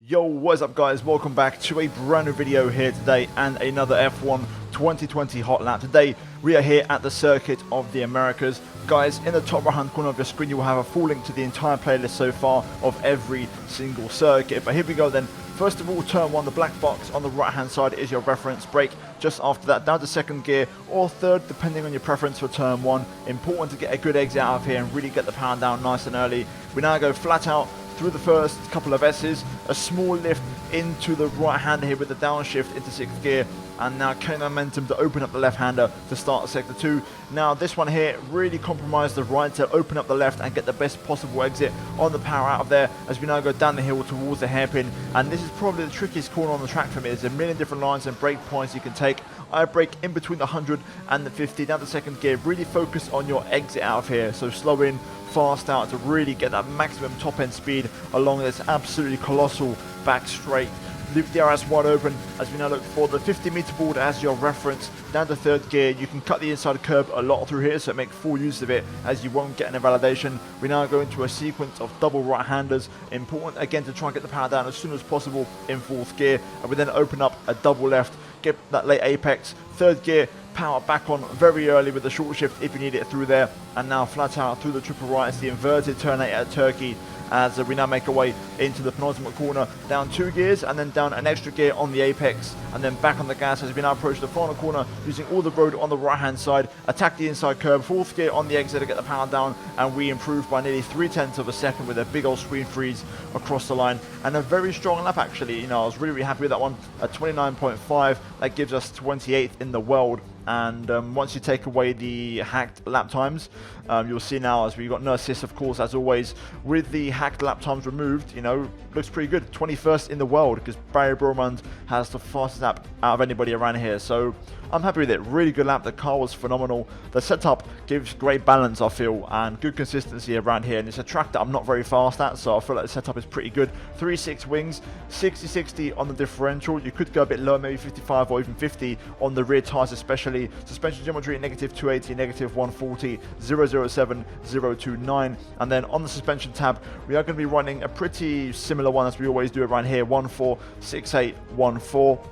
Yo, what's up guys, welcome back to a brand new video here today and another F1 2020 hot lap. Today we are here at the circuit of the Americas. Guys, in the top right hand corner of your screen you will have a full link to the entire playlist so far of every single circuit. But here we go then. First of all, turn 1, the black box on the right hand side is your reference brake. Just after that, down to second gear or third, depending on your preference for turn 1. Important to get a good exit out of here and really get the power down nice and early. We now go flat out through the first couple of S's, a small lift into the right hander here with the downshift into 6th gear, and now carrying momentum to open up the left hander to start sector 2. Now this one here really compromised the right to open up the left and get the best possible exit on the power out of there as we now go down the hill towards the hairpin. And this is probably the trickiest corner on the track for me. There's a million different lines and brake points you can take. I brake in between the 100 and the 50 down to second gear. Really focus on your exit out of here, so slow in, fast out to really get that maximum top end speed along this absolutely colossal back straight. Leave the DRS wide open as we now look for the 50-meter board as your reference. Down to third gear, you can cut the inside curb a lot through here, so make full use of it as you won't get an invalidation. We now go into a sequence of double right-handers. Important again to try and get the power down as soon as possible in 4th gear, and we then open up a double left, get that late apex. 3rd gear, power back on very early with the short shift if you need it through there, and now flat out through the triple right. It's the inverted turn 8 at Turkey as we now make our way into the penultimate corner, down 2 gears and then down an extra gear on the apex, and then back on the gas as we now approach the final corner using all the road on the right hand side. Attack the inside curb, 4th gear on the exit to get the power down, and we improve by nearly 0.3 of a second with a big old screen freeze across the line, and a very strong lap actually. You know, I was really happy with that one at 29.5. that gives us 28th in the world. And once you take away the hacked lap times, you'll see now as we've got no assist, of course, as always, with the hacked lap times removed, you know, looks pretty good. 21st in the world because Barry Bromand has the fastest lap out of anybody around here. So I'm happy with it. Really good lap. The car was phenomenal. The setup gives great balance, I feel, and good consistency around here. And it's a track that I'm not very fast at, so I feel like the setup is pretty good. 3.6 wings, 60-60 on the differential. You could go a bit lower, maybe 55 or even 50 on the rear tires especially. Suspension geometry, negative 280, negative 140, 007, 029. And then on the suspension tab, we are going to be running a pretty similar one as we always do around here, 146814.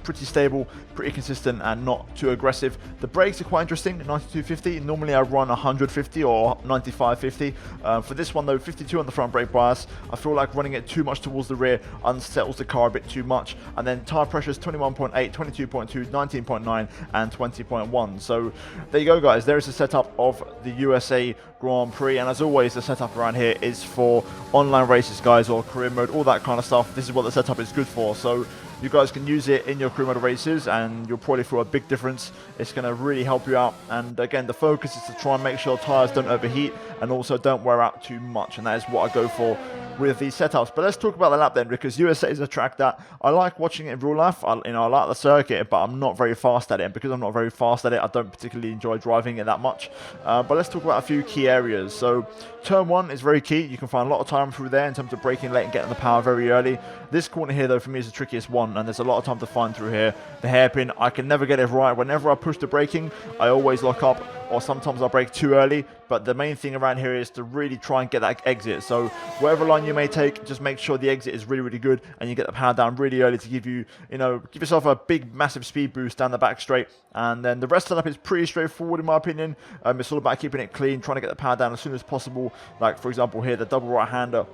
Pretty stable, pretty consistent, and not too aggressive. The brakes are quite interesting, 9250. Normally I run 150 or 9550. For this one though, 52 on the front brake bias. I feel like running it too much towards the rear unsettles the car a bit too much. And then tire pressures 21.8, 22.2, 19.9 and 20.1. So there you go guys, there is a setup of the USA Grand Prix, and as always the setup around here is for online races guys, or career mode, all that kind of stuff. This is what the setup is good for, so you guys can use it in your career mode races and you'll probably feel a big difference. It's going to really help you out, and again the focus is to try and make sure tires don't overheat and also don't wear out too much, and that is what I go for with these setups. But let's talk about the lap then, because USA is a track that I like watching it in real life. I like the circuit, but I'm not very fast at it, and because I'm not very fast at it, I don't particularly enjoy driving it that much. But let's talk about a few key areas. So turn 1 is very key. You can find a lot of time through there in terms of braking late and getting the power very early. This corner here though for me is the trickiest one, and there's a lot of time to find through here. The hairpin, I can never get it right. Whenever I push the braking, I always lock up, or sometimes I brake too early. But the main thing around here is to really try and get that exit. So whatever line you may take, just make sure the exit is really, really good and you get the power down really early to give you, give yourself a big, massive speed boost down the back straight. And then the rest of the lap is pretty straightforward in my opinion. It's all about keeping it clean, trying to get the power down as soon as possible. Like for example here, the double right-hander.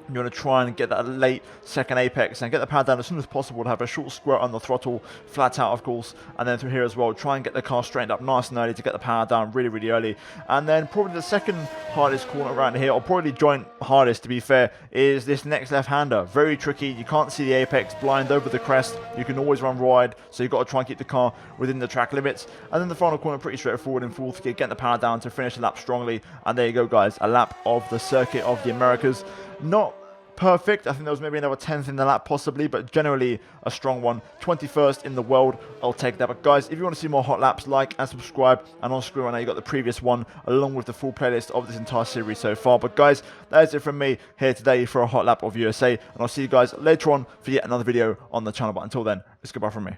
You want to try and get that late second apex and get the power down as soon as possible to have a short squirt on the throttle, flat out of course, and then through here as well, try and get the car straightened up nice and early to get the power down really, really early. And then probably the second hardest corner around here, or probably joint hardest to be fair, is this next left-hander. Very tricky, you can't see the apex, blind over the crest, you can always run wide, so you've got to try and keep the car within the track limits. And then the final corner, pretty straightforward in 4th gear, getting the power down to finish the lap strongly. And there you go guys, a lap of the circuit of the Americas. Not perfect, I think there was maybe another 10th in the lap possibly, but generally a strong one. 21st in the world, I'll take that. But guys, if you want to see more hot laps, like and subscribe, and on screen right now you got the previous one along with the full playlist of this entire series so far. But guys, that is it from me here today for a hot lap of USA, and I'll see you guys later on for yet another video on the channel. But until then, it's goodbye from me.